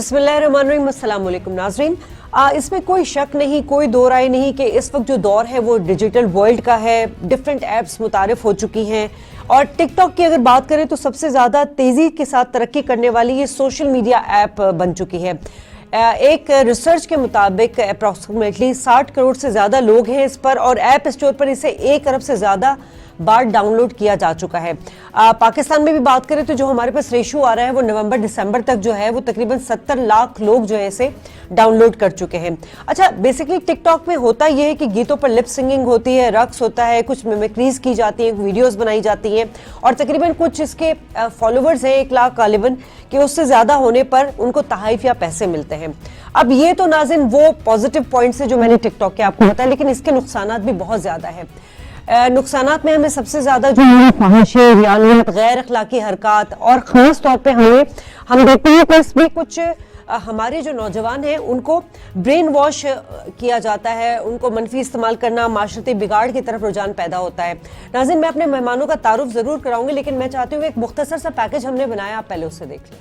बिस्मिल्लाहिर्रहमानिर्रहीम, अस्सलाम वालेकुम नाज़रीन। इसमें कोई शक नहीं, कोई दो राय नहीं कि इस वक्त जो दौर है वो डिजिटल वर्ल्ड का है। डिफरेंट ऐप्स मुतारिफ हो चुकी हैं और टिकटॉक की अगर बात करें तो सबसे ज़्यादा तेज़ी के साथ तरक्की करने वाली ये सोशल मीडिया ऐप बन चुकी है। एक रिसर्च के मुताबिक अप्रॉक्सीमेटली 60 करोड़ से ज़्यादा लोग हैं इस पर और ऐप स्टोर पर इसे 1 अरब से ज़्यादा बार डाउनलोड किया जा चुका है। पाकिस्तान में भी बात करें तो जो हमारे पास रेशो आ रहा है वो नवंबर दिसंबर तक जो है वो तकरीबन 70 लाख लोग जो है इसे डाउनलोड कर चुके हैं। अच्छा, बेसिकली टिकटॉक में होता यह है कि गीतों पर लिप सिंगिंग होती है, रक्स होता है, कुछ मिमिक्रीज की जाती हैं, वीडियोस बनाई जाती हैं और तकरीबन कुछ इसके फॉलोवर्स हैं 1 लाख गालिबन कि उससे ज्यादा होने पर उनको तहाइफ या पैसे मिलते हैं। अब ये तो नाज़रीन वो पॉजिटिव पॉइंट्स है जो मैंने टिकटॉक के आपको बताया, लेकिन इसके नुकसानात भी बहुत ज्यादा है। नुकसानात में हमें सबसे ज्यादा जो ख्वाहिशें, रियानियत, गैर अखलाकी हरकत और खास तौर पे हम देखते हैं कि इसमें कुछ हमारे जो नौजवान हैं उनको ब्रेन वॉश किया जाता है, उनको मनफी इस्तेमाल करना, माशरती बिगाड़ की तरफ रुझान पैदा होता है। नाज़रीन, मैं अपने मेहमानों का तारुफ जरूर कराऊंगी, लेकिन मैं चाहती हूँ एक मुख्तसर सा पैकेज हमने बनाया, आप पहले उससे देख लें।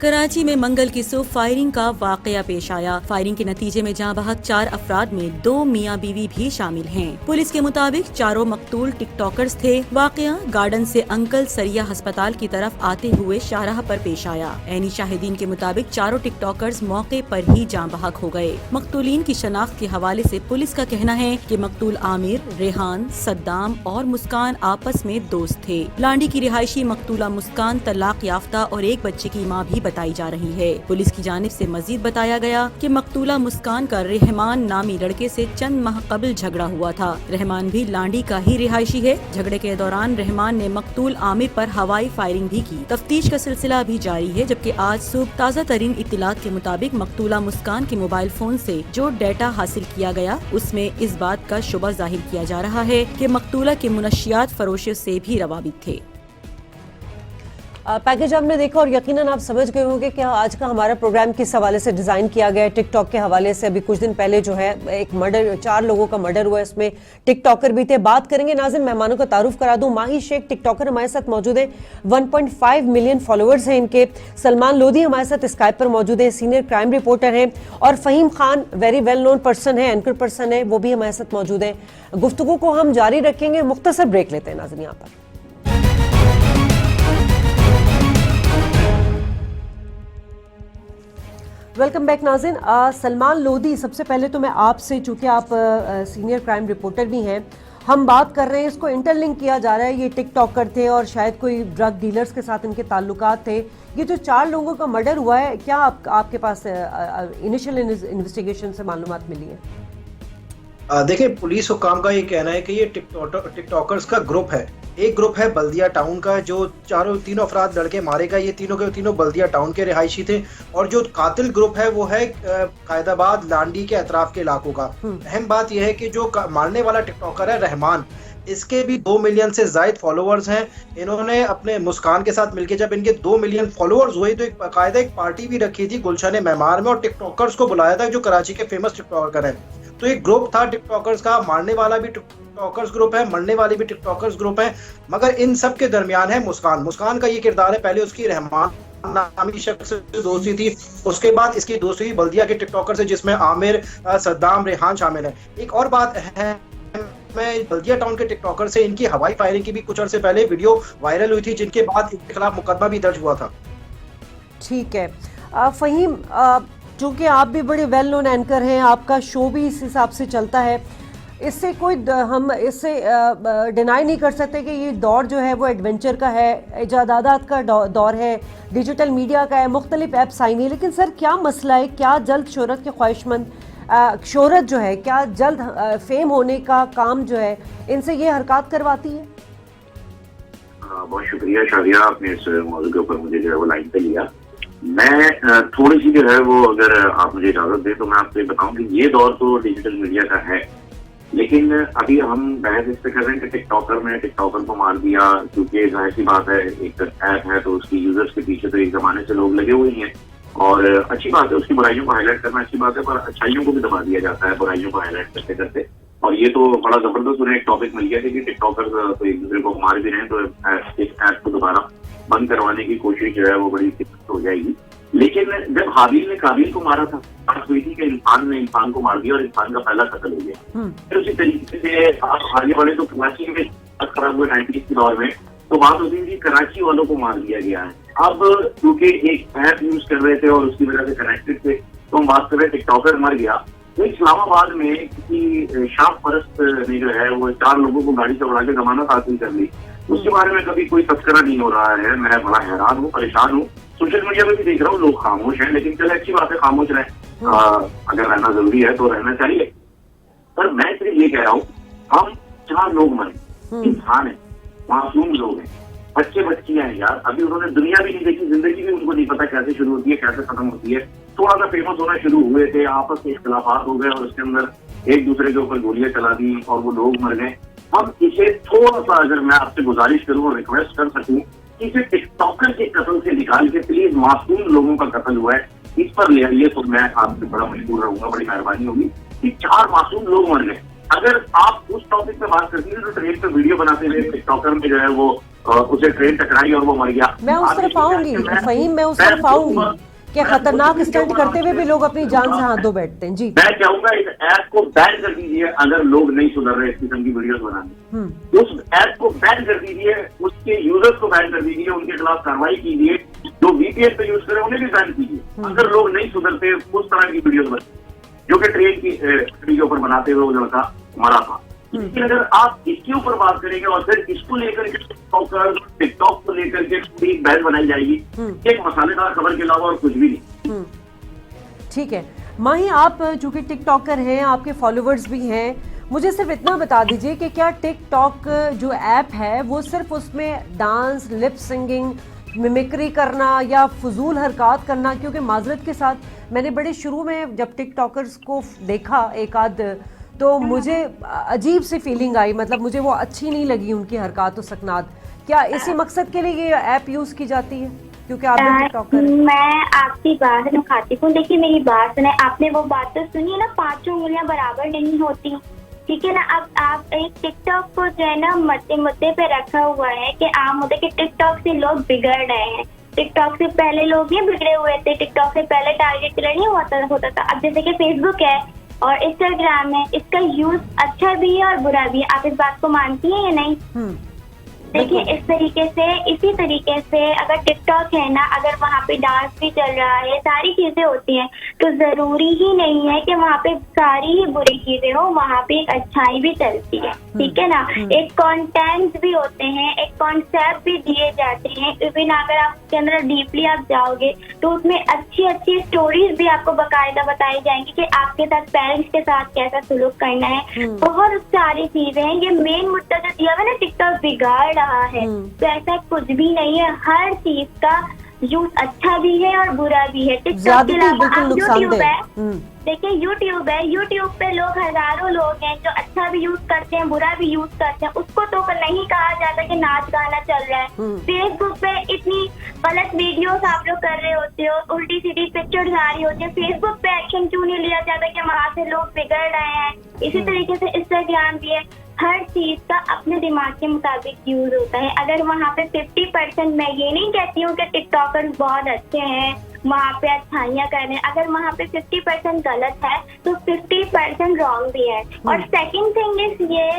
कराची में मंगल की सुबह फायरिंग का वाकया पेश आया। फायरिंग के नतीजे में जहां बहक 4 अफराद में 2 मियां बीवी भी शामिल हैं। पुलिस के मुताबिक चारों मकतूल टिकटॉकर्स थे। वाकया गार्डन से अंकल सरिया अस्पताल की तरफ आते हुए शाहराह पर पेश आया। ऐनी शाहिदीन के मुताबिक चारों टिकटॉकर्स मौके पर ही जान बहक हो गए। मकतूलीन की शनाख्त के हवाले से पुलिस का कहना है कि मकतूल आमिर, रेहान, सद्दाम और मुस्कान आपस में दोस्त थे। लांडी की रिहायशी मकतूला मुस्कान तलाक याफ्ता और एक बच्चे की माँ भी बताई जा रही है। पुलिस की जानिब से मजीद बताया गया कि मकतूला मुस्कान का रहमान नामी लड़के से चंद माह कबल झगड़ा हुआ था। रहमान भी लांडी का ही रिहायशी है। झगड़े के दौरान रहमान ने मकतूल आमिर पर हवाई फायरिंग भी की। तफ्तीश का सिलसिला अभी जारी है, जबकि आज सुबह ताज़ा तरीन इत्तलात के मुताबिक मकतूला मुस्कान के मोबाइल फोन से जो डाटा हासिल किया गया उसमें इस बात का शुबा जाहिर किया जा रहा है कि मकतूला के मुनशियात फरोशों से भी रवाबित थे। पैकेज आपने देखा और यकीनन आप समझ गए होंगे कि आज का हमारा प्रोग्राम किस हवाले से डिजाइन किया गया है। टिकटॉक के हवाले से अभी कुछ दिन पहले जो है एक मर्डर, 4 लोगों का मर्डर हुआ, इसमें टिकटॉकर भी थे। बात करेंगे नाज़रीन, मेहमानों का तारुफ करा दूं, माही शेख टिकटॉकर हमारे साथ मौजूद है, 1.5 मिलियन फॉलोअर्स हैं इनके। सलमान लोधी हमारे साथ स्काइप पर मौजूद है, सीनियर क्राइम रिपोर्टर हैं। और Faheem Khan very well known person है, एंकर पर्सन है, वो भी हमारे साथ मौजूद है। गुफ्तगू को हम जारी रखेंगे, मुख्तसर ब्रेक लेते हैं नाज़रीन यहाँ पर। वेलकम बैक नाज़रीन। सलमान लोधी, सबसे पहले तो मैं आपसे, चूंकि आप सीनियर क्राइम रिपोर्टर भी हैं, हम बात कर रहे हैं, इसको इंटरलिंक किया जा रहा है ये टिकटॉकर थे और शायद कोई ड्रग डीलर्स के साथ इनके ताल्लुकात थे। ये जो 4 लोगों का मर्डर हुआ है, क्या आपके पास इनिशियल इन्वेस्टिगेशन से मालूमात मिली है? देखिए, पुलिस हुकाम का ये कहना है कि ये टिकटॉकर्स का ग्रुप है। एक ग्रुप है बल्दिया टाउन का, जो तीनों अफराद लड़के मारे गए, ये तीनों के तीनों बल्दिया टाउन के रिहायशी थे। और जो कातिल ग्रुप है वो है कायदाबाद, लांडी के अतराफ के इलाकों का। अहम बात यह है कि जो मारने वाला टिकटॉकर है रहमान, इसके भी 2 मिलियन से ज्यादा फॉलोअर्स हैं। इन्होंने अपने मुस्कान के साथ मिलकर जब इनके 2 मिलियन फॉलोअर्स हुए तो एक बाकायदा एक पार्टी भी रखी थी गुलशन मेमार में और टिकटॉकर्स को बुलाया था जो कराची के फेमस टिकटॉकर हैं। तो एक ग्रुप था टिकटॉकर्स का, मारने वाला भी टिकटॉकर्स ग्रुप है, मरने वाले भी टिकटॉकर्स ग्रुप है, मगर इन सब के दरमियान है मुस्कान का ये किरदार है। पहले उसकी रहमान नामी शख्स से दोस्ती थी, उसके बाद इसकी दोस्ती हुई बल्दिया के टिकटॉकर से जिसमें आमिर, सद्दाम, रेहान शामिल है। एक और बात है, मैं बल्दिया टाउन के टिकटॉकर से इनकी हवाई फायरिंग की भी कुछ अर्से पहले वीडियो वायरल हुई थी, जिनके बाद इनके खिलाफ मुकदमा भी दर्ज हुआ था। ठीक है फहीम, चूंकि आप भी बड़े वेल नोन एंकर हैं, आपका शो भी इस हिसाब से चलता है, इससे हम इससे डिनाई नहीं कर सकते कि ये दौर जो है वो एडवेंचर का है, इजादात का दौर है, डिजिटल मीडिया का है, मुख्तलिफ ऐप्स आई हैं। लेकिन सर, क्या मसला है? क्या जल्द शोहरत के ख्वाहिशमंद शोहरत जो है, क्या जल्द फेम होने का काम जो है इनसे ये हरकत करवाती है? बहुत शुक्रिया शादिया, आपने इस मौजूद के ऊपर मुझे जो है वो लाइन पे लिया। मैं थोड़ी सी जो है वो, अगर आप मुझे इजाजत दें तो मैं आपको बताऊं कि ये दौर तो डिजिटल मीडिया का है, लेकिन अभी हम बहस इस पे कर रहे हैं कि टिकटॉकर ने टिकटॉकर को मार दिया, क्योंकि जाहिर सी बात है एक ऐप है तो उसकी यूजर्स के पीछे तो एक जमाने से लोग लगे हुए हैं और अच्छी बात है, उसकी बुराइयों को हाईलाइट करना अच्छी बात है, पर अच्छाइयों को भी दबा दिया जाता है बुराइयों को हाईलाइट करते करते। और ये तो बड़ा जबरदस्त उन्हें एक टॉपिक मिल गया कि टिकटॉकर तो एक दूसरे को मार भी रहे हैं, तो इस ऐप को दोबारा बंद करवाने की कोशिश जो है वो बड़ी दिक्कत हो जाएगी। लेकिन जब हाबिल ने काबिल को मारा था, बात हुई थी कि इंसान ने इंसान को मार दिया और इंसान का पहला कत्ल हो गया। फिर उसी तरीके से आगे बढ़े तो कराची में खराब हुए 90s के दौर में, तो बात होती थी कराची वालों को मार दिया गया है। अब क्योंकि एक ऐप यूज कर रहे थे और उसकी वजह से कनेक्टेड थे, तो हम बात कर रहे टिकटॉकर मर गया। तो इस्लामाबाद में किसी शाह परस्त ने जो है वो 4 लोगों को गाड़ी से उड़ा के जमानत हासिल कर ली। उसके बारे में कभी कोई तस्करा नहीं हो रहा है। मैं बड़ा हैरान हूँ, परेशान हूँ। सोशल मीडिया में भी देख रहा हूँ लोग खामोश हैं, लेकिन चले अच्छी बात है, खामोश रहे। अगर रहना जरूरी है तो रहना चाहिए। पर मैं सिर्फ ये कह रहा हूँ, हम 4 लोग मरे, इंसान है, मासूम लोग हैं, बच्चे बच्चियां हैं यार। अभी उन्होंने दुनिया भी नहीं देखी, जिंदगी भी उनको नहीं पता कैसे शुरू होती है, कैसे खत्म होती है। थोड़ा सा फेमस होना शुरू हुए थे, आपस में इख्तिलाफात हो गए और उसके अंदर एक दूसरे के ऊपर गोलियां चला दी और वो लोग मर गए। हम इसे थोड़ा सा, अगर मैं आपसे गुजारिश करूं और रिक्वेस्ट कर सकूं, इसे टिकटॉकर के कत्ल से निकाल के प्लीज मासूम लोगों का कत्ल हुआ है इस पर ले आइए, तो मैं आपसे बड़ा मजबूर रहूंगा, बड़ी मेहरबानी होगी कि 4 मासूम लोग मर गए। अगर आप उस टॉपिक पे बात करती है तो ट्रेन पे वीडियो बनाते हुए टिकटॉकर में जो है वो उसे ट्रेन टकराई और वो मर गया। मैं उस तरफ आऊंगी फहीम, मैं उस तरफ आऊंगी कि खतरनाक स्टंट करते हुए भी लोग अपनी जान से हाथ धो बैठते हैं। जी, मैं चाहूंगा इस ऐप को बैन कर दीजिए अगर लोग नहीं सुधर रहे इस किस्म की वीडियोस बनाने। उस ऐप को बैन कर दीजिए, उसके यूजर्स को बैन कर दीजिए, उनके खिलाफ कार्रवाई कीजिए। जो वीपीएन पे यूज करे उन्हें भी बैन कीजिए अगर लोग नहीं सुधरते उस तरह की वीडियोस बने, जो कि ट्रेन की वीडियो पर बनाते हुए वो लड़का मरा था। लेकिन अगर आप इसके ऊपर बात करेंगे और फिर इसको लेकर टिकटॉक को लेकर के पूरी बहस बनाई जाएगी, एक मसालेदार खबर के अलावा और कुछ भी नहीं। ठीक है माही, आप चूंकि टिकटॉकर हैं, आपके फॉलोवर्स भी हैं, मुझे सिर्फ इतना बता दीजिए कि क्या टिकटॉक जो ऐप है वो सिर्फ उसमें डांस, लिप सिंगिंग, मिमिक्री करना या फजूल हरकत करना, क्योंकि माजरत के साथ मैंने बड़े शुरू में जब टिकटॉकर्स को देखा एक आध, तो मुझे अजीब सी फीलिंग आई, मतलब मुझे वो अच्छी नहीं लगी उनकी हरकत और सकनात। क्या इसी मकसद के लिए ये ऐप यूज की जाती है क्योंकि आप भी टिकटॉकर हैं? मैं आपकी बात खाती हूँ, देखिए मेरी बात सुने, आपने वो बात तो सुनी है ना, 5 उंगलियां बराबर नहीं होती, ठीक है ना। अब आप एक टिकटॉक को जो है ना मुद्दे पे रखा हुआ है कि आम मुद्दे के टिकटॉक से लोग बिगड़ रहे हैं। टिकटॉक से पहले लोग नहीं बिगड़े हुए थे, टिकटॉक से पहले टारगेट किलर नहीं होता था। अब जैसे कि फेसबुक है और इंस्टाग्राम है, इसका यूज अच्छा भी है और बुरा भी है। आप इस बात को मानती हैं या नहीं? देखिए इस तरीके से, इसी तरीके से अगर टिकटॉक है ना, अगर वहाँ पे डांस भी चल रहा है, सारी चीजें होती हैं, तो जरूरी ही नहीं है कि वहाँ पे सारी ही बुरी चीजें हो, वहाँ पे एक अच्छाई भी चलती है, ठीक है ना। एक कंटेंट भी होते हैं, एक कॉन्सेप्ट भी दिए जाते हैं। इवन अगर आप उसके अंदर डीपली आप जाओगे तो उसमें अच्छी अच्छी स्टोरीज भी आपको बकायदा बताई जाएंगी कि आपके साथ पेरेंट्स के साथ कैसा सुलूक करना है। बहुत सारी चीजें हैं। ये मेन मुद्दा जो दिया हुआ है ना, टिकटॉक बिगाड़ रहा है, तो ऐसा कुछ भी नहीं है। हर चीज का यूज अच्छा भी है और बुरा भी है। टिकटॉक के अलावा आप यूट्यूब है, देखिए यूट्यूब है, यूट्यूब पे लोग हजारों लोग हैं जो अच्छा भी यूज करते हैं, बुरा भी यूज करते हैं। उसको तो नहीं कहा जाता कि नाच गाना चल रहा है। फेसबुक पे इतनी गलत वीडियोस आप लोग कर रहे होते हो, उल्टी सीधी पिक्चर्स आ रही होती है, फेसबुक पे एक्शन क्यों नहीं लिया जाता कि वहाँ से लोग बिगड़ रहे हैं। इसी तरीके से इंस्टाग्राम भी है। हर चीज का अपने दिमाग के मुताबिक यूज होता है। अगर वहाँ पे 50%, मैं ये नहीं कहती हूँ कि टिकटॉकर्स बहुत अच्छे हैं, वहाँ पे अच्छाइयाँ कर रहे हैं, अगर वहाँ पे 50% गलत है तो 50% रॉन्ग भी है। और सेकंड थिंग इज ये,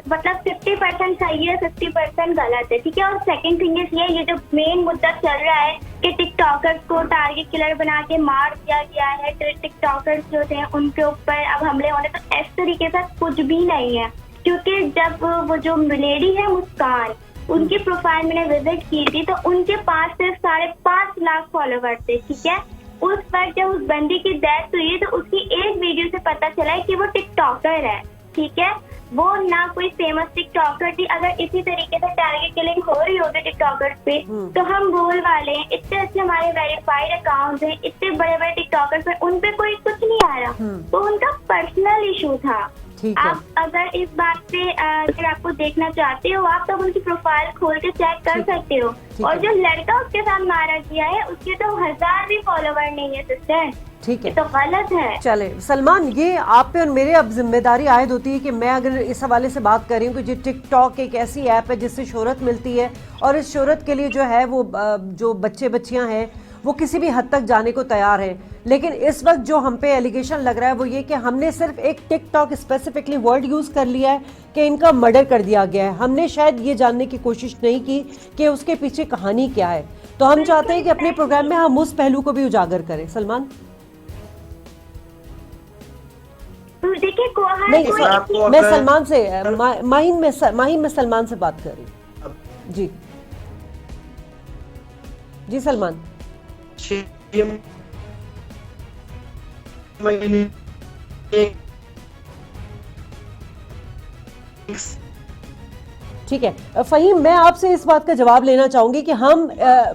मतलब 50% सही है, 50% गलत है, ठीक है। और सेकंड थिंग इज ये जो मेन मुद्दा चल रहा है कि टिकटॉकर्स को टारगेट किलर बना के मार दिया गया है, टिकटॉकर्स जो थे उनके ऊपर अब हमले होने, तो इस तरीके से कुछ भी नहीं है। क्योंकि जब वो जो लेडी है मुस्कान, उनकी प्रोफाइल मैंने विजिट की थी, तो उनके पास सिर्फ 5.5 लाख फॉलोवर थे, ठीक है। उस वक्त जब उस बंदी की डेथ हुई तो उसकी एक वीडियो से पता चला है कि वो टिकटॉकर है, ठीक है। वो ना कोई फेमस टिकटॉकर थी। अगर इसी तरीके से टारगेट किलिंग हो रही होगी टिकटॉकर्स पे, तो हम बोल वाले हैं, इतने अच्छे हमारे वेरीफाइड अकाउंट्स हैं, इतने बड़े बड़े टिकटॉकर्स हैं, उन पे कोई कुछ नहीं आ रहा। तो उनका पर्सनल इशू था, ठीक है। आप अगर इस बात पे अगर आपको देखना चाहते हो आप तो उनकी प्रोफाइल खोल के चेक कर सकते हो। ठीक और है। जो लड़का उसके साथ मारा गया है उसके तो 1000 भी फॉलोवर नहीं है सिस्टर, ठीक ये है, तो गलत है। चले सलमान, ये आप पे और मेरे अब जिम्मेदारी आयद होती है कि मैं अगर इस हवाले से बात कर रही हूँ कि जो टिकटॉक एक ऐसी ऐप है जिससे शोहरत मिलती है और इस शोहरत के लिए जो है वो जो बच्चे बच्चियां हैं वो किसी भी हद तक जाने को तैयार हैं, लेकिन इस वक्त जो हम पे एलिगेशन लग रहा है वो ये कि हमने सिर्फ एक टिकटॉक स्पेसिफिकली वर्ड यूज़ कर लिया है कि इनका मर्डर कर दिया गया है। हमने शायद ये जानने की कोशिश नहीं की कि उसके पीछे कहानी क्या है। तो हम चाहते हैं कि अपने प्रोग्राम में हम उस पहलू को भी उजागर करें। सलमान तो देखिए नहीं, आपको मैं अगर- सलमान से माहिन में सलमान से बात कर रही हूँ। जी जी सलमान, 6 महीने ठीक है फ़हीम, मैं आपसे इस बात का जवाब लेना चाहूंगी कि हम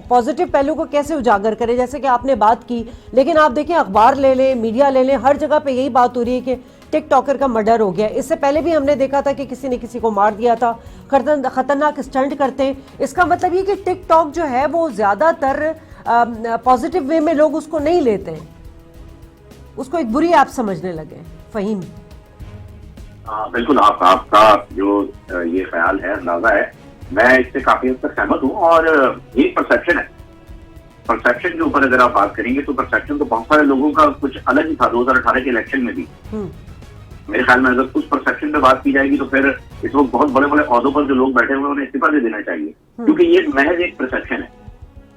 पॉजिटिव पहलू को कैसे उजागर करें। जैसे कि आपने बात की, लेकिन आप देखें अखबार ले लें, मीडिया ले लें, हर जगह पे यही बात हो रही है कि टिकटॉकर का मर्डर हो गया। इससे पहले भी हमने देखा था कि किसी ने किसी को मार दिया था, खतरनाक स्टंट करते हैं। इसका मतलब ये कि टिकटॉक जो है वो ज़्यादातर पॉजिटिव वे में लोग उसको नहीं लेते हैं, उसको एक बुरी ऐप समझने लगे। फ़हीम बिल्कुल, आपका जो ये ख्याल है, अंदाजा है, मैं इससे काफी हद तक सहमत हूँ। और ये परसेप्शन है, परसेप्शन के ऊपर अगर आप बात करेंगे तो परसेप्शन तो बहुत सारे लोगों का कुछ अलग ही था 2018 के इलेक्शन में भी। मेरे ख्याल में अगर उस परसेप्शन पे बात की जाएगी तो फिर इस वक्त बहुत बड़े बड़े ओहदों पर जो लोग बैठे हुए हैं उन्हें इस्तीफा दे देना चाहिए, क्योंकि ये महज एक परसेप्शन है।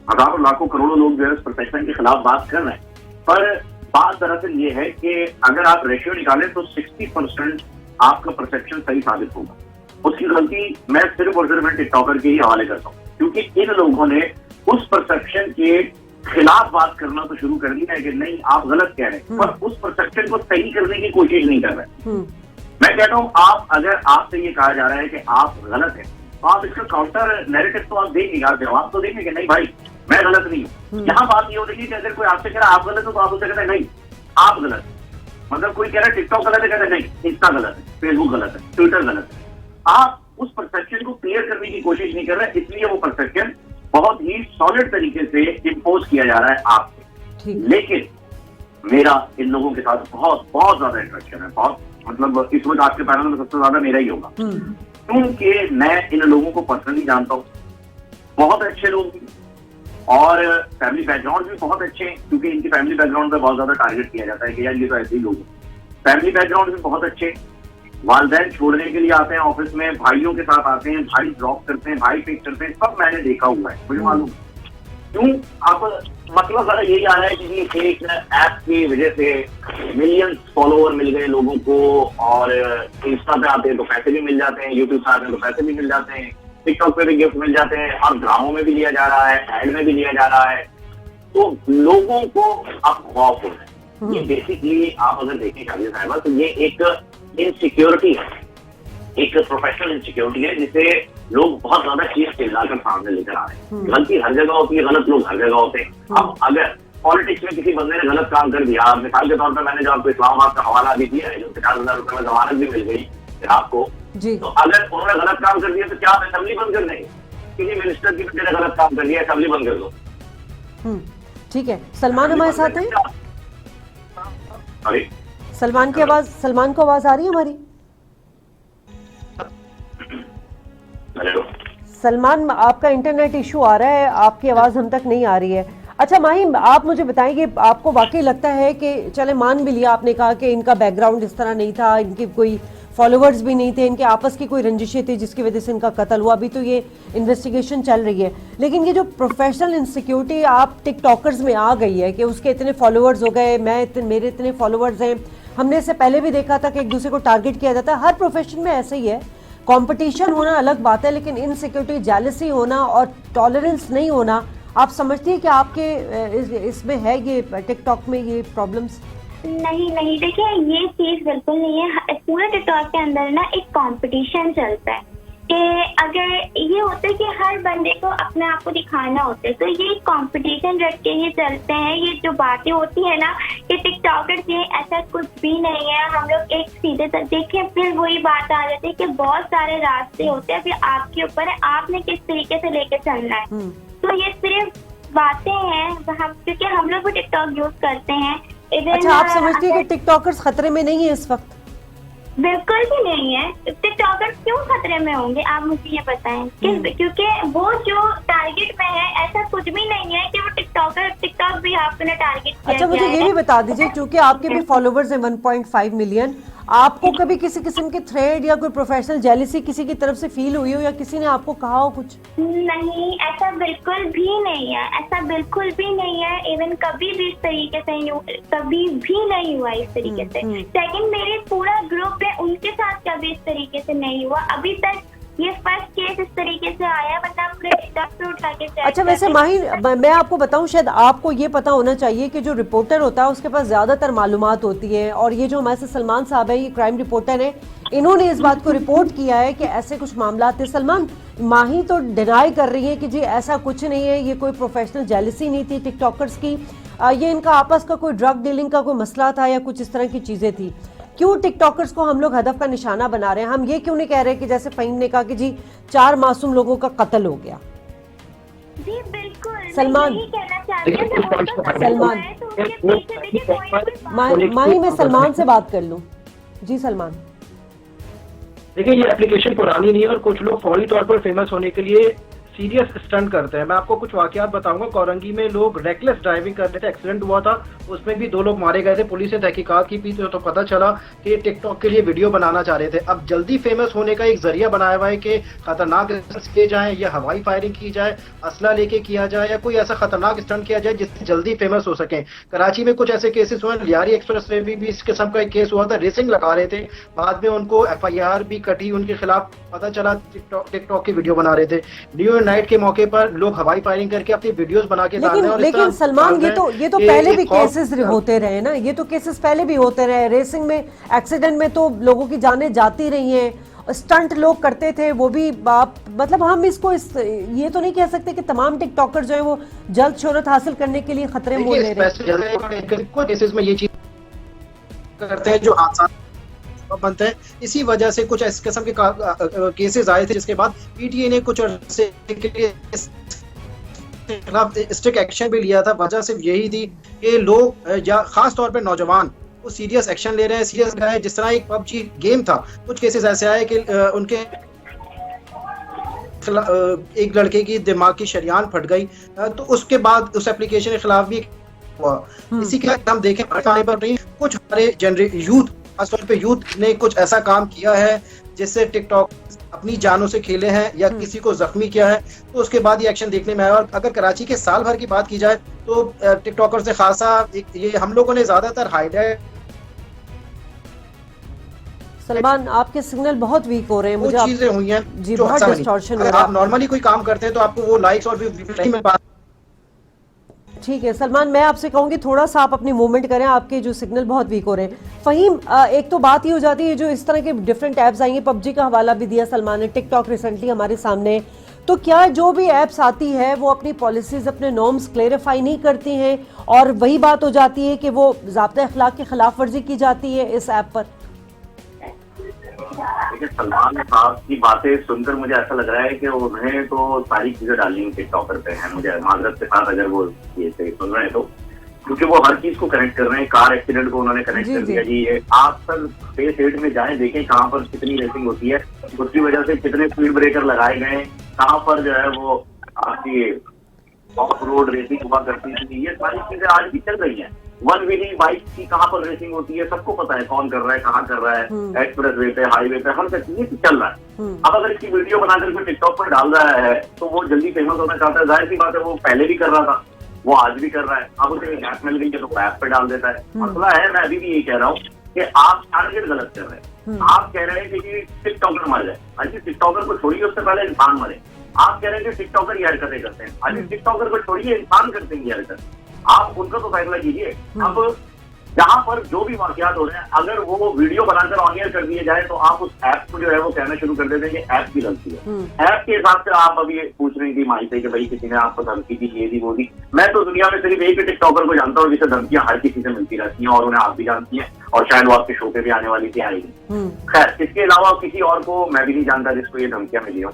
हजारों लाखों करोड़ों लोग जो है इस परसेप्शन के खिलाफ बात कर रहे हैं, पर बात दरअसल ये है कि अगर आप रेशियो निकालें तो 60% आपका परसेप्शन सही साबित होगा। उसकी गलती मैं सिर्फ और सिर्फ टिकटॉकर के ही हवाले करता हूँ, क्योंकि इन लोगों ने उस परसेप्शन के खिलाफ बात करना तो शुरू कर दिया है कि नहीं आप गलत कह रहे हैं, पर उस परसेप्शन को सही करने की कोशिश नहीं कर रहे। मैं कहता हूँ आप अगर आपसे ये कहा जा रहा है कि आप गलत हैं तो आप इसका काउंटर नैरेटिव तो आप देंगे, आप जवाब तो देंगे कि नहीं भाई मैं गलत नहीं हूँ। यहाँ बात ये हो रही है कि अगर कोई आपसे कह रहा है आप गलत हो तो आप उसे कहते हैं नहीं आप गलत है। मतलब कोई कह रहा है टिकटॉक गलत है, कहते हैं नहीं इंस्टा गलत है, फेसबुक गलत है, ट्विटर गलत है। आप उस परसेप्शन को क्लियर करने की कोशिश नहीं कर रहे, इसलिए वो परसेप्शन बहुत ही सॉलिड तरीके से इम्पोज किया जा रहा है आपसे। लेकिन मेरा इन लोगों के साथ बहुत बहुत ज्यादा इंटरेक्शन है, बहुत मतलब इस वक्त आपके पैनल में सबसे ज्यादा मेरा ही होगा, क्योंकि मैं इन लोगों को पर्सनली जानता हूँ। बहुत अच्छे लोग और फैमिली बैकग्राउंड भी बहुत अच्छे हैं, क्योंकि इनकी फैमिली बैकग्राउंड पे बहुत ज्यादा टारगेट किया जाता है कि यार ये तो ऐसे ही लोग हैं। फैमिली बैकग्राउंड भी बहुत अच्छे, वालिदैन छोड़ने के लिए आते हैं ऑफिस में, भाइयों के साथ आते हैं, भाई ड्रॉप करते हैं, भाई पिक करते हैं, सब मैंने देखा हुआ है, मुझे मालूम। क्यों आप मतलब सारा यही आ रहा है कि एक ऐप की वजह से मिलियंस फॉलोवर मिल गए लोगों को, और इंस्टा पे आते हैं तो पैसे भी मिल जाते हैं, यूट्यूब पे आते हैं तो पैसे भी मिल जाते हैं, टिकटॉक पे भी गिफ्ट मिल जाते हैं, और ड्रामों में भी लिया जा रहा है, एड में भी लिया जा रहा है। तो लोगों को अब खौफ हो रहा है। ये बेसिकली आप अगर देखें शादी साहिबा तो ये एक इनसिक्योरिटी है, एक प्रोफेशनल इनसिक्योरिटी है, जिसे लोग बहुत ज्यादा चीज चिल्लाकर सामने लेकर आ रहे हैं। गलती हर जगह होती है, गलत लोग हर जगह होते हैं। अब अगर पॉलिटिक्स में किसी बंदे ने गलत काम कर दिया, मिसाल के तौर पर मैंने जो आपको इस्लामाबाद का हवाला भी दिया है, जो 50,000 रुपए में जमानत भी मिल गई आपको, तो अगर उन्होंने गलत काम कर दिया तो क्या आप असेंबली बंद कर देंगे? किसी मिनिस्टर की बेटे ने गलत काम कर दिया, असेंबली बंद कर दो। ठीक है, सलमान हमारे साथ हैं। अरे सलमान की आवाज, सलमान को आवाज आ रही है हमारी? सलमान आपका इंटरनेट इशू आ रहा है, आपकी आवाज हम तक नहीं आ रही है। अच्छा माहिम, आप मुझे बताएंगे, आपको वाकई लगता है कि चले मान भी लिया आपने कहा कि इनका बैकग्राउंड इस तरह नहीं था, इनके कोई फॉलोवर्स भी नहीं थे, इनके आपस की कोई रंजिशें थी जिसकी वजह से इनका कत्ल हुआ, अभी तो ये इन्वेस्टिगेशन चल रही है, लेकिन ये जो प्रोफेशनल इनसिक्योरिटी आप टिकटॉकर्स में आ गई है कि उसके इतने फॉलोवर्स हो गए, मेरे इतने फॉलोवर्स हैं, हमने इससे पहले भी देखा था कि एक दूसरे को टारगेट किया जाता है, हर प्रोफेशन में ऐसे ही है। कंपटीशन होना अलग बात है, लेकिन इनसिक्योरिटी, जेलसी होना और टॉलरेंस नहीं होना, आप समझती हैं कि आपके इसमें है ये टिकटॉक में ये प्रॉब्लम्स? नहीं, देखिए ये चीज बिल्कुल नहीं है। पूरे टिकटॉक के अंदर ना एक कंपटीशन चलता है कि कि अगर ये होता है कि हर बंदे को अपने आप को दिखाना होता है, तो ये कंपटीशन रख के ही चलते हैं। ये जो बातें होती है ना कि टिकटॉकर्स ये ऐसा कुछ भी नहीं है, हम लोग एक सीधे तक देखें, फिर वही बात आ जाती है कि बहुत सारे रास्ते होते हैं, फिर आपके ऊपर है आपने किस तरीके से लेके चलना है। तो ये सिर्फ बातें हैं, क्योंकि हम लोग भी टिकटॉक यूज करते हैं। अच्छा, आप समझती है कि टिकटॉकर्स खतरे में नहीं है इस वक्त? बिल्कुल भी नहीं है। टिकटॉकर्स क्यों खतरे में होंगे, आप मुझे ये बताएं। क्योंकि वो जो टारगेट में है, ऐसा कुछ भी नहीं है कि वो टिकटॉक भी आपने टारगेट किया। अच्छा, मुझे ये भी बता दीजिए, क्योंकि आपके भी फॉलोवर्स हैं 1.5 मिलियन, आपको कभी किसी किस्म के थ्रेड या कोई प्रोफेशनल जेलसी किसी की तरफ से फील हुई हो, या किसी ने आपको कहा हो कुछ? नहीं, ऐसा बिल्कुल भी नहीं है, ऐसा बिल्कुल भी नहीं है। इवन कभी भी इस तरीके से कभी भी नहीं हुआ इस तरीके से। सेकंड, मेरे पूरा ग्रुप है, उनके साथ कभी इस तरीके से नहीं हुआ अभी तक। ये फर्स्ट केस इस तरीके से आया, वरना पूरे टिकटॉक पे उठा के। अच्छा, वैसे माही, मैं आपको बताऊं, शायद आपको ये पता होना चाहिए कि जो रिपोर्टर होता है उसके पास ज्यादातर मालूमात होती है, और ये जो हमारे साथ सलमान साहब है, ये क्राइम रिपोर्टर है, इन्होंने इस बात को रिपोर्ट किया है कि ऐसे कुछ मामला थे। सलमान, माही तो डिनाई कर रही है कि जी ऐसा कुछ नहीं है, ये कोई प्रोफेशनल जेलसी नहीं थी टिकटॉकर्स की, ये इनका आपस का कोई ड्रग डीलिंग का कोई मसला था या कुछ इस तरह की चीजें थी। क्यों टिकटॉकर्स को हम लोग हदफ का निशाना बना रहे हैं? हम ये क्यों नहीं कह रहे कि जैसे फहीम ने कहा कि जी 4 मासूम लोगों का कत्ल हो गया? जी बिल्कुल, सलमान, मैं यही कहना चाहती हूं। सलमान, माही, मैं सलमान से बात कर लूं। जी सलमान। देखिए, ये एप्लीकेशन पुरानी नहीं है और कुछ लोग फौरी तौर पर फेमस होने के लिए सीरियस स्टंट करते हैं। मैं आपको कुछ वाकयात बताऊंगा। कोरंगी में लोग रेकलेस ड्राइविंग कर रहे थे, एक्सीडेंट हुआ था, उसमें भी 2 लोग मारे गए थे। पुलिस ने तहकीकात की तो पता चला कि टिकटॉक के लिए वीडियो बनाना चाह रहे थे। अब जल्दी फेमस होने का एक जरिया बनाया हुआ है कि खतरनाक स्टंट किए जाए, या हवाई फायरिंग की जाए, असला लेके किया जाए, या कोई ऐसा खतरनाक स्टंट किया जाए जिससे जल्दी फेमस हो सके। कराची में कुछ ऐसे केसेस हुए, लियारी एक्सप्रेस वे भी इस किस्म का एक केस हुआ था। रेसिंग लगा रहे थे, बाद में उनको FIR भी कटी उनके खिलाफ, पता चला टिकटॉक की वीडियो बना रहे थे। न्यू ईयर नाइट के मौके पर लोग हवाई फायरिंग करके अपनी वीडियोस बना के डाल रहे हैं। लेकिन सलमान, ये तो पहले भी केसेस होते रहे ना, ये तो केसेस पहले भी होते रहे। रेसिंग में एक्सीडेंट में तो लोगों की जानें जाती रही हैं, स्टंट लोग करते थे, वो भी मतलब हम इसको ये तो नहीं कह सकते कि तमाम टिकटॉकर जो है वो जल्द शोहरत हासिल करने के लिए खतरे मोल ले रहे हैं। केसेस में ये चीज करते हैं जो हादसा बनता है। इसी वजह से कुछ इस किस्म के केसेस आए थे, जिसके बाद PTA ने कुछ अरसे के लिए खिलाफ स्ट्रिक्ट एक्शन भी लिया था। वजह सिर्फ यही थी कि लोग या खास तौर पे नौजवान वो सीरियस एक्शन ले रहे हैं, सीरियस है। जिस तरह एक PUBG गेम था, कुछ केसेस ऐसे आए कि उनके एक लड़के की दिमाग की शरीयान फट गई, तो उसके बाद उस एप्लीकेशन के खिलाफ भी हुआ। इसी के हम देखें पर नहीं, कुछ हमारे यूथ, खासतौर पे यूथ ने कुछ ऐसा काम किया है जिससे टिकटॉक अपनी जानों से खेले हैं या किसी को जख्मी किया है, तो उसके बाद ये एक्शन देखने में आया। और अगर कराची के साल भर की बात की जाए तो टिकटॉकर से खासा ये हम लोगों ने ज्यादातर हाईलाइट। सलमान, आपके सिग्नल बहुत वीक हो रहे हैं, मुझे चीजें हुई हैं जी, जो बहुत डिस्टॉर्शन हो रहा है। आप नॉर्मली कोई काम करते हैं तो आपको वो लाइक्स और व्यू नहीं मिल पाते। ठीक है सलमान, मैं आपसे कहूंगी थोड़ा सा आप अपनी मूवमेंट करें, आपके जो सिग्नल बहुत वीक हो रहे हैं। फहीम, एक तो बात ही हो जाती है जो इस तरह के डिफरेंट ऐप्स आई हैं, PUBG का हवाला भी दिया सलमान ने, टिकटॉक रिसेंटली हमारे सामने, तो क्या जो भी ऐप्स आती है वो अपनी पॉलिसीज, अपने नॉर्म्स क्लेरिफाई नहीं करती हैं, और वही बात हो जाती है कि वो ज़ाब्ता अखलाक की खिलाफ वर्जी की जाती है इस ऐप पर? देखिए, सलमान साहब की बातें सुनकर मुझे ऐसा लग रहा है कि उन्हें तो सारी चीजें डालनी टिकटॉकर पे है। मुझे माजरत के साथ अगर वो ये सुन रहे हैं तो, क्योंकि वो हर चीज को कनेक्ट कर रहे हैं। कार एक्सीडेंट को उन्होंने कनेक्ट कर दिया जी। ये आप सर स्पेस 8 में जाएं, देखें कहाँ पर कितनी रेसिंग होती है, उसकी वजह से कितने स्पीड ब्रेकर लगाए गए, कहाँ पर जो है वो आपकी ऑफ रोड रेसिंग हुआ करती थी। ये सारी चीजें आज भी चल रही है। 1 व्हीली बाइक की कहाँ पर रेसिंग होती है सबको पता है, कौन कर रहा है, कहाँ कर रहा है, एक्सप्रेस वे पे, हाईवे पे, हर चीज चल रहा है। अब अगर इसकी वीडियो बनाकर कोई टिकटॉक पर डाल रहा है तो वो जल्दी फेमस होना चाहता है। जाहिर सी बात है, वो पहले भी कर रहा था, वो आज भी कर रहा है। अब उसे गैप मिल गई है तो ऐप पे डाल देता है। मसला है, मैं अभी भी यही कह रहा हूँ कि आप टारगेट गलत कर रहे हैं। आप कह रहे हैं कि टिकटॉकर मर जाए, अजी टिकटॉकर को छोड़िए, उससे पहले इंसान मरे। आप कह रहे हैं कि टिकटॉकर ये हरकतें करते हैं, अजी टिकटॉकर को छोड़िए, इंसान करते हैं ये हरकत। आप उनका तो फैसला कीजिए। अब जहां पर जो भी वाकयात हो रहे हैं, अगर वो वीडियो बनाकर ऑन एयर कर दिए जाए तो आप उस ऐप को जो है वो कहना शुरू कर देते हैं कि ऐप की गलती है। ऐप के हिसाब से आप अभी पूछ रही थी माही से कि भाई किसी ने आपको धमकी दी, ये दी, वो दी। मैं तो दुनिया में सिर्फ एक ही टिकटॉकर को जानता हूँ जिसे धमकियां हर किसी से मिलती रहती हैं, और उन्हें आप भी जानती हैं, और शायद वो आपके शो पे भी आने वाली थी, आएगी। खैर, इसके अलावा किसी और को मैं भी नहीं जानता जिसको ये धमकियां मिली हो।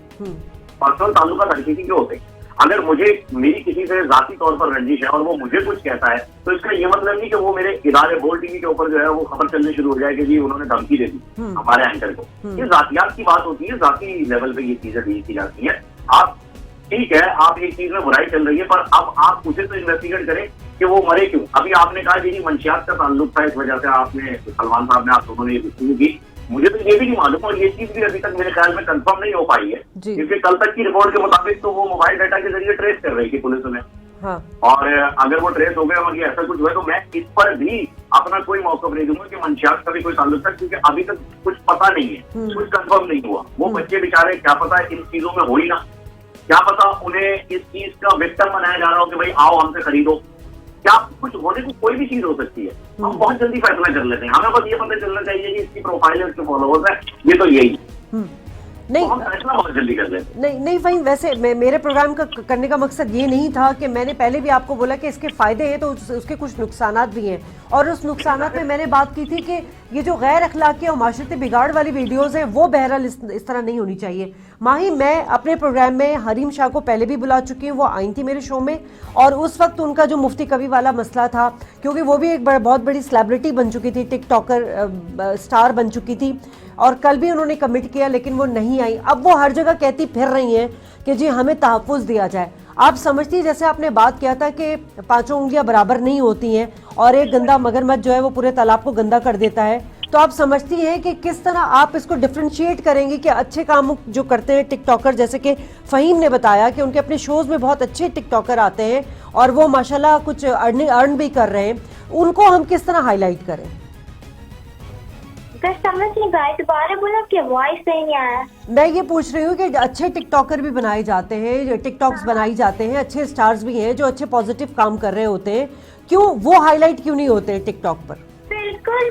पर्सनल ताल्लुकात हर किसी के होते हैं। अगर मुझे मेरी किसी से जाती तौर पर रंजिश है और वो मुझे कुछ कहता है, तो इसका ये मतलब नहीं कि वो मेरे इदारे बोल टीवी के ऊपर जो है वो खबर चलने शुरू हो जाए कि जी उन्होंने धमकी दे दी हमारे एंकर को। ये जातियात की बात होती है, जाती लेवल पे ये चीजें डील की जाती है। आप ठीक है, आप एक चीज में बुराई चल रही है, पर अब आप उसे तो इन्वेस्टिगेट करें कि वो मरे क्यों। अभी आपने कहा जी मंशियात का ताल्लुक था, इस वजह से आपने सलमान साहब ने आप दोनों ने ये गुफ्तगू की। मुझे तो ये भी नहीं मालूम, और ये चीज भी अभी तक मेरे ख्याल में कंफर्म नहीं हो पाई है, क्योंकि कल तक की रिपोर्ट के मुताबिक तो वो मोबाइल डाटा के जरिए ट्रेस कर रही थी पुलिस उन्हें। हाँ। और अगर वो ट्रेस हो गया और ये ऐसा कुछ हुआ तो मैं इस पर भी अपना कोई मौक़िफ़ नहीं दूंगा कि मंशियात का भी कोई ताल्लुक था, क्योंकि अभी तक कुछ पता नहीं है, कुछ कंफर्म नहीं हुआ। वो बच्चे बेचारे, क्या पता इन चीजों में हो ही ना, क्या पता उन्हें इस चीज का विक्टिम बनाया जा रहा हो कि भाई आओ हमसे खरीदो। क्या कुछ होने को कोई भी चीज हो सकती है। हम बहुत जल्दी फैसला कर लेते हैं, हमें बस ये पता चलना चाहिए कि इसकी प्रोफाइल है, इसके फॉलोअर्स है, ये तो यही नहीं, तो हम फैसला बहुत जल्दी कर लेते हैं। नहीं फ़हीम, वैसे मेरे प्रोग्राम का करने का मकसद ये नहीं था कि मैंने पहले भी आपको बोला कि इसके फ़ायदे हैं तो उसके कुछ नुकसानात भी हैं, और उस नुकसानात में मैंने बात की थी कि ये जो गैर अखलाकी और माशरती बिगाड़ वाली वीडियोज़ हैं वो बहरहाल इस तरह नहीं होनी चाहिए। माही, मैं अपने प्रोग्राम में हरीम शाह को पहले भी बुला चुकी हूँ, वो आई थी मेरे शो में, और उस वक्त उनका जो मुफ्ती कवि वाला मसला था, क्योंकि वो भी एक बहुत बड़ी सेलिब्रिटी बन चुकी थी, टिकटॉकर स्टार बन चुकी थी, और कल भी उन्होंने कमिट किया लेकिन वो नहीं आई। अब वो हर जगह कहती फिर रही हैं कि जी हमें तहफ़्फ़ुज़ दिया जाए। आप समझती हैं, जैसे आपने बात किया था कि पांचों उंगलियां बराबर नहीं होती हैं और एक गंदा मगरमच्छ जो है वो पूरे तालाब को गंदा कर देता है, तो आप समझती हैं कि किस तरह आप इसको डिफ्रेंशिएट करेंगे कि अच्छे काम जो करते हैं टिकटॉकर, जैसे कि फ़हीम ने बताया कि उनके अपने शोज़ में बहुत अच्छे टिकटॉकर आते हैं और वो माशाल्लाह कुछ अर्न भी कर रहे हैं, उनको हम किस तरह हाईलाइट करें? समझ नहीं पाया, दोबारा बोला कि वॉइस सही नहीं आया। मैं ये पूछ रही हूँ कि अच्छे टिकटॉकर भी बनाए जाते हैं, टिकटॉक्स बनाई जाते हैं, अच्छे स्टार्स भी हैं जो अच्छे पॉजिटिव काम कर रहे होते हैं, क्यों वो हाईलाइट क्यों नहीं होते हैं टिकटॉक पर? बिल्कुल,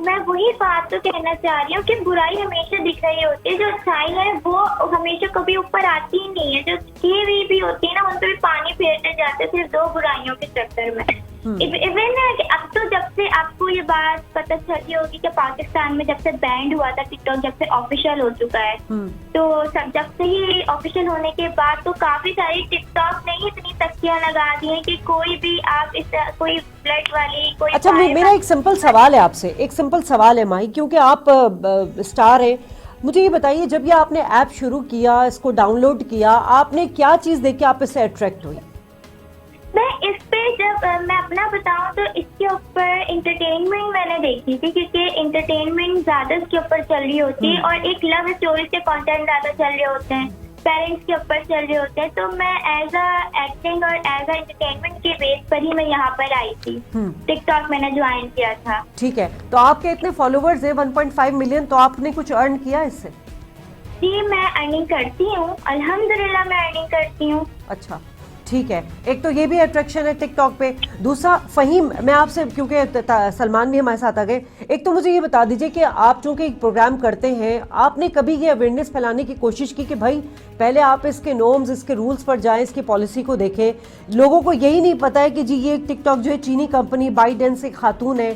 मैं वही बात तो कहना चाह रही हूँ कि बुराई हमेशा दिख रही होती है, जो अच्छाई है वो हमेशा कभी ऊपर आती ही नहीं है। जो की हुई भी होती है ना, उन पर भी पानी फेरते जाते हैं सिर्फ दो बुराइयों के चक्कर में। इवन अब तो जब से आपको ये बात पता चली होगी कि पाकिस्तान में जब से बैंड हुआ था टिकटॉक, जब से ऑफिशियल हो चुका है, तो जब से ये ऑफिशियल होने के बाद तो काफी सारी टिकटॉक ने ही इतनी तख्तियां लगा दी हैं कि कोई भी आप इस कोई ब्लड वाली कोई। अच्छा, मेरा एक सिंपल सवाल है आपसे, एक सिंपल सवाल है माही, क्योंकि आप स्टार हैं, मुझे ये बताइए, जब ये आपने ऐप शुरू किया, इसको डाउनलोड किया, आपने क्या चीज देख के आप इससे अट्रैक्ट हुई? मैं इस पे जब मैं अपना बताऊं तो इसके ऊपर इंटरटेनमेंट मैंने देखी थी, क्योंकि इंटरटेनमेंट ज्यादा इसके ऊपर चल रही होती है और एक लव स्टोरी के कंटेंट ज्यादा चल रहे होते हैं, पेरेंट्स के ऊपर चल रहे होते हैं, तो मैं एज अ एक्टिंग और एज अ एंटरटेनमेंट के बेस पर ही मैं यहाँ पर आई थी। टिकटॉक मैंने ज्वाइन किया था। ठीक है, तो आपके इतने फॉलोवर्स है 1.5 मिलियन, तो आपने कुछ अर्न किया इससे? जी, मैं अर्निंग करती हूँ, अल्हम्दुलिल्लाह मैं अर्निंग करती हूँ। अच्छा, ठीक है, एक तो ये भी अट्रैक्शन है टिकटॉक पे। दूसरा, फ़हीम, मैं आपसे, क्योंकि सलमान भी हमारे साथ आ गए, एक तो मुझे ये बता दीजिए कि आप चूंकि एक प्रोग्राम करते हैं, आपने कभी ये अवेयरनेस फैलाने की कोशिश की कि भाई पहले आप इसके नॉर्म्स, इसके रूल्स पर जाएं, इसकी पॉलिसी को देखें? लोगों को यही नहीं पता है कि जी ये टिकटॉक जो है चीनी कंपनी बाइडेंस एक खातून है,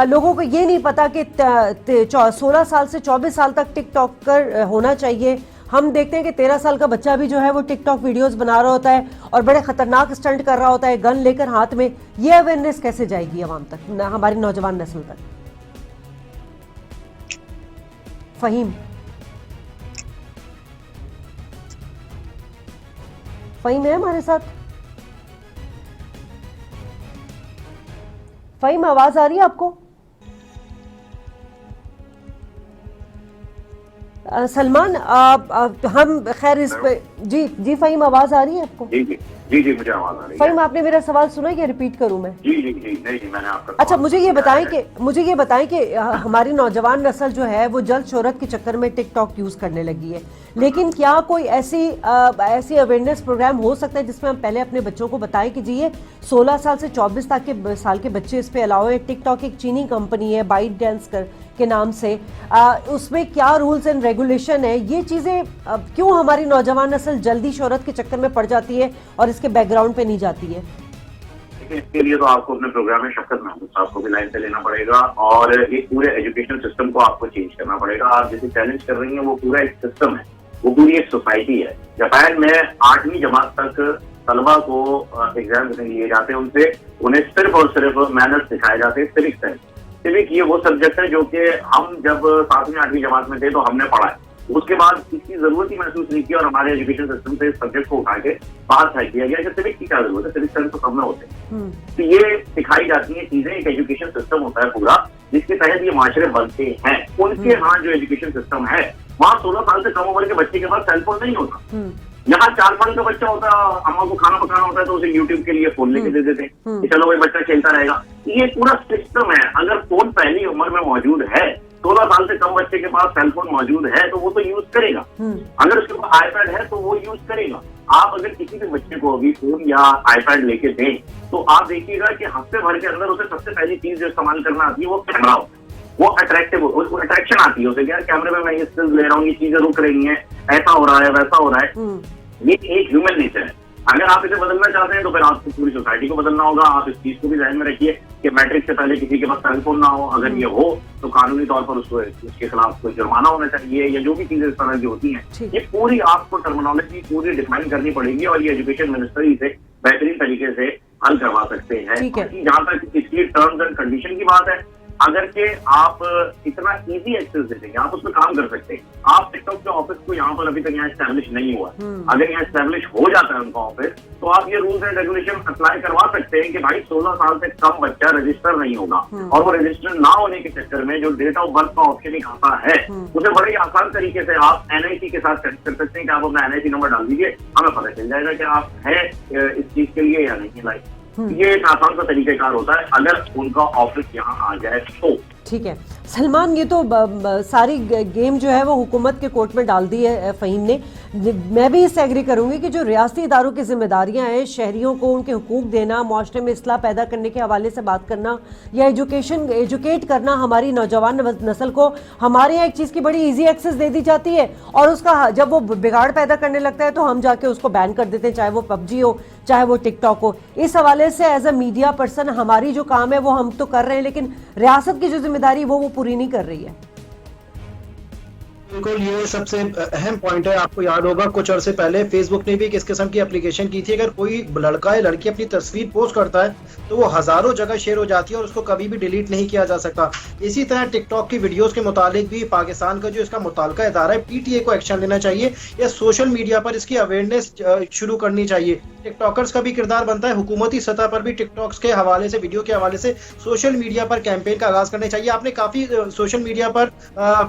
लोगों को ये नहीं पता कि 16 साल से 24 साल तक टिकटॉकर होना चाहिए। हम देखते हैं कि 13 साल का बच्चा भी जो है वो टिकटॉक वीडियोस बना रहा होता है और बड़े खतरनाक स्टंट कर रहा होता है गन लेकर हाथ में। ये अवेयरनेस कैसे जाएगी आवाम तक, हमारी नौजवान नस्ल तक? फ़हीम, फ़हीम है हमारे साथ? फ़हीम, आवाज आ रही है आपको? सलमान, हम खैर इस पे जी फ़हीम, आवाज़ आ रही है आपको? जी मुझे आवाज आ रही है। फ़हीम, आपने मेरा सवाल सुना है, रिपीट करूं मैं? जी नहीं मैंने आपका अच्छा, मुझे ये बताएं कि हमारी नौजवान नस्ल जो है वो जल्द शोहरत के चक्कर में टिकटॉक यूज करने लगी है, लेकिन क्या कोई ऐसी अवेयरनेस प्रोग्राम हो सकता है जिसमें हम पहले अपने बच्चों को बताएं कि जी ये 16 साल से 24 साल के बच्चे इस पे अलाउ है। टिकटॉक एक चीनी कंपनी है, बाइट डांस के नाम से, उसमें क्या रूल्स एंड रेगुलेशन है, ये चीजें क्यों हमारी नौजवान नस्ल जल्दी शोहरत के चक्कर में पड़ जाती है और इसके बैकग्राउंड पे नहीं जाती है? इसके लिए तो आपको अपने प्रोग्राम में शफकत महमूद साहब को भी लाइन से लेना पड़ेगा और एक पूरे एजुकेशन सिस्टम को आपको चेंज करना पड़ेगा। आप जिसे चैलेंज कर रही हैं वो पूरा एक सिस्टम है, वो पूरी एक सोसाइटी है। जापान में 8वीं जमात तक तलबा को एग्जाम देने लिए जाते हैं, उन्हें सिर्फ और सिर्फ मैनर्स सिखाए जाते हैं, सिविक सेंस। सिविक ये वो सब्जेक्ट है जो कि हम जब 7वीं 8वीं जमात में थे तो हमने पढ़ा है, उसके बाद इसकी जरूरत ही महसूस नहीं की और हमारे एजुकेशन सिस्टम से इस सब्जेक्ट को उठा के बाहर फेंक दिया गया कि सिविक की क्या जरूरत है, सिविक सेंस तो सब में होते हैं। तो ये सिखाई जाती है चीजें, एक एजुकेशन सिस्टम होता है पूरा जिसके तहत ये माशरे बनते हैं। उनके यहाँ जो एजुकेशन सिस्टम है वहाँ 16 साल से कम उम्र के बच्चे के पास सेलफोन नहीं होता। यहाँ 4 साल का बच्चा होता है, अम्मा को खाना पकाना होता है तो उसे यूट्यूब के लिए फोन लेके दे देते हैं कि चलो भाई बच्चा खेलता रहेगा। ये पूरा सिस्टम है। अगर फोन पहली उम्र में मौजूद है, 16 साल से कम बच्चे के पास सेलफोन मौजूद है तो वो तो यूज करेगा। अगर उसके पास आईपैड है तो वो यूज करेगा। आप अगर किसी भी बच्चे को अभी फोन या आईपैड लेके दें तो आप देखिएगा कि हफ्ते भर के अंदर उसे सबसे पहली चीज जो इस्तेमाल करना आती है वो कैमरा होता है। वो अट्रैक्टिव, उसको अट्रैक्शन आती है उसे, यार कैमरे में मैं ये स्किल्स ले रहा हूँ, ये चीजें रुक रही हैं, ऐसा हो रहा है वैसा हो रहा है। ये एक ह्यूमन नेचर है। अगर आप इसे बदलना चाहते हैं तो फिर आपको पूरी सोसाइटी को बदलना होगा। आप इस चीज को भी ध्यान में रखिए कि मैट्रिक से पहले किसी के पास टेलीफोन ना हो। अगर ये हो तो कानूनी तौर पर उसके खिलाफ कोई जुर्माना होना चाहिए या जो भी चीजें इस तरह की होती हैं, ये पूरी आपको टर्मिनोलॉजी पूरी डिफाइन करनी पड़ेगी और ये एजुकेशन मिनिस्टर इसे बेहतरीन तरीके से हल करवा सकते हैं। जहाँ तक इसकी टर्म्स एंड कंडीशन की बात है, अगर के आप इतना इजी एक्सेस दे देंगे आप उसमें काम कर सकते हैं। आप टिकटॉक के ऑफिस को यहाँ पर अभी तक यहाँ एस्टैब्लिश नहीं हुआ, अगर यहाँ एस्टैब्लिश हो जाता है उनका ऑफिस तो आप ये रूल्स एंड रेगुलेशन अप्लाई करवा सकते हैं कि भाई 16 साल से कम बच्चा रजिस्टर नहीं होगा। और वो रजिस्टर ना होने के चक्कर में जो डेट ऑफ बर्थ का ऑप्शन एक आता है उसे बड़े ही आसान तरीके से आप NIC के साथ कनेक्ट कर सकते हैं कि आप अपना NIC नंबर डाल दीजिए, हमें पता चल जाएगा कि आप है इस चीज के लिए या नहीं। लाइक ये एक आसान सा तरीकेकार होता है अगर उनका ऑफिस यहाँ आ जाए तो। ठीक है सलमान, ये तो सारी गेम जो है वो हुकूमत के कोर्ट में डाल दी है फ़हीम ने। मैं भी इससे एग्री करूंगी कि जो रियासती इदारों की जिम्मेदारियां हैं, शहरियों को उनके हुकूक देना, माशरे में इस्लाह पैदा करने के हवाले से बात करना या एजुकेट करना हमारी नौजवान नस्ल को, हमारे यहाँ एक चीज़ की बड़ी ईजी एक्सेस दे दी जाती है और उसका जब वो बिगाड़ पैदा करने लगता है तो हम जाके उसको बैन कर देते हैं, चाहे वो PUBG हो चाहे वो टिकटॉक हो। इस हवाले से एज अ मीडिया पर्सन हमारी जो काम है वो हम तो कर रहे हैं, लेकिन रियासत की जो जिम्मेदारी वो पूरी नहीं कर रही है। बिल्कुल, ये सबसे अहम पॉइंट है। आपको याद होगा कुछ अरसे पहले फेसबुक ने भी इस किस्म की एप्लीकेशन की थी, अगर कोई लड़का या लड़की अपनी तस्वीर पोस्ट करता है तो वो हजारों जगह शेयर हो जाती है और उसको कभी भी डिलीट नहीं किया जा सकता। इसी तरह टिकटॉक की वीडियोस के मुतालिक भी पाकिस्तान का जो इसका मुताल्लिका इदारा है PTA को एक्शन लेना चाहिए या सोशल मीडिया पर इसकी अवेयरनेस शुरू करनी चाहिए। टिकटॉकर्स का भी किरदार बनता है, हुकूमती सतह पर भी टिकटॉक्स के हवाले से, वीडियो के हवाले से सोशल मीडिया पर कैंपेन का आगाज करना चाहिए। आपने काफी सोशल मीडिया पर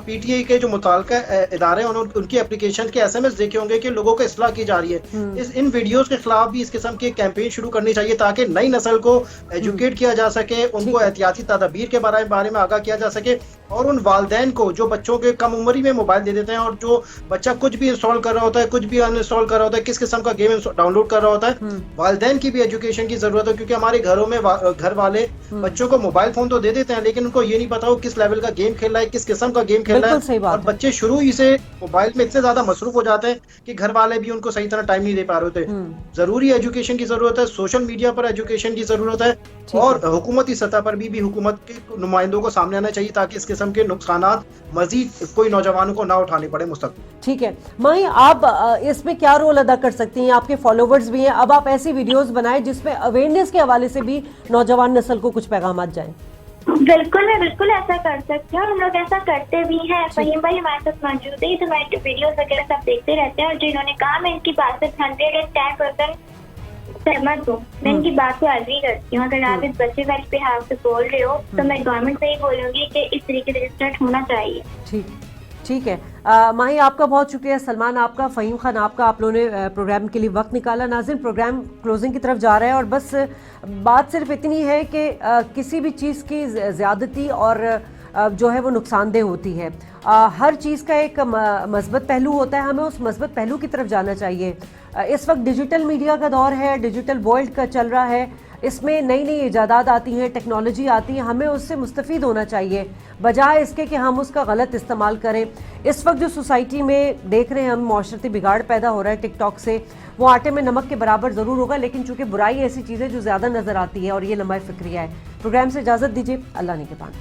PTA के जो मुताल्लिका इदारे हैं उनकी एप्लीकेशन के SMS देखे होंगे कि लोगों को इस्लाह की जा रही है। इन वीडियोस के खिलाफ भी इस किस्म के कैंपेन शुरू करनी चाहिए ताकि नई नस्ल को एजुकेट किया जा सके, उनको एहतियाती तदाबीर के बारे में आगाह किया जा सके और उन वालिदैन को जो बच्चों के कम उम्र में मोबाइल दे देते हैं और जो बच्चा कुछ भी इंस्टॉल कर रहा होता है, कुछ भी अनइंस्टॉल कर रहा होता है, किस किस्म का गेम डाउनलोड कर रहा होता है, वालिदैन की भी एजुकेशन की जरूरत है। क्योंकि हमारे घरों में घर वाले बच्चों को मोबाइल फोन तो दे देते हैं लेकिन उनको ये नहीं पता हो किस लेवल का गेम खेल रहा है, किस किस्म का गेम खेल रहा है। और बच्चे शुरू ही से मोबाइल में इतने ज्यादा मसरूफ हो जाते हैं कि घर वाले भी उनको सही तरह टाइम नहीं दे पा रहे होते। जरूरी एजुकेशन की जरूरत है, सोशल मीडिया पर एजुकेशन की जरूरत है और हुकूमती सतह पर भी हुकूमत के नुमाइंदों को सामने आना चाहिए ताकि इस किस्म के नुकसानात मजीद कोई नौजवानों को ना उठाने पड़े मुस्तकबिल। ठीक है माही, आप इसमें क्या रोल अदा कर सकती हैं? आपके फॉलोवर्स भी हैं, अब आप ऐसी वीडियोस बनाएं जिसमें अवेयरनेस के हवाले से भी नौजवान नस्ल को कुछ पैगाम जाएं। बिल्कुल, मैं बिल्कुल ऐसा कर सकती हूँ। हम लोग ऐसा करते भी हैं। फ़हीम भाई हमारे साथ मौजूद है तो मैं वीडियोस वगैरह सब देखते रहते हैं और जो इन्होंने कहा मैं इनकी बात से 110% सहमत हूँ। मैं इनकी बात को एग्री करती हूँ। अगर आप इस बच्चे वाले पे हाथ से बोल रहे हो तो मैं गवर्नमेंट से ही बोलूंगी कि इस तरीके से रजिस्टर्ड होना चाहिए। ठीक, ठीक है। माही आपका बहुत शुक्रिया, सलमान आपका, फ़हीम खान आपका, आप लोगों ने प्रोग्राम के लिए वक्त निकाला। नाज़रीन, प्रोग्राम क्लोजिंग की तरफ जा रहा है और बस बात सिर्फ इतनी है कि किसी भी चीज़ की ज़्यादती और जो है वो नुकसानदेह होती है। हर चीज़ का एक मस्बत पहलू होता है, हमें उस मस्बत पहलू की तरफ जाना चाहिए। इस वक्त डिजिटल मीडिया का दौर है, डिजिटल वर्ल्ड का चल रहा है, इसमें नई नई इजादात आती हैं, टेक्नोलॉजी आती है, हमें उससे मुस्तफ़ीद होना चाहिए बजाय इसके कि हम उसका गलत इस्तेमाल करें। इस वक्त जो सोसाइटी में देख रहे हैं हम, माशरती बिगाड़ पैदा हो रहा है टिकटॉक से, वो आटे में नमक के बराबर ज़रूर होगा, लेकिन चूंकि बुराई ऐसी चीज़ है जो ज़्यादा नज़र आती है और ये लम्बा फ़िक्रिया है। प्रोग्राम से इजाज़त दीजिए, अल्लाह ने के पान।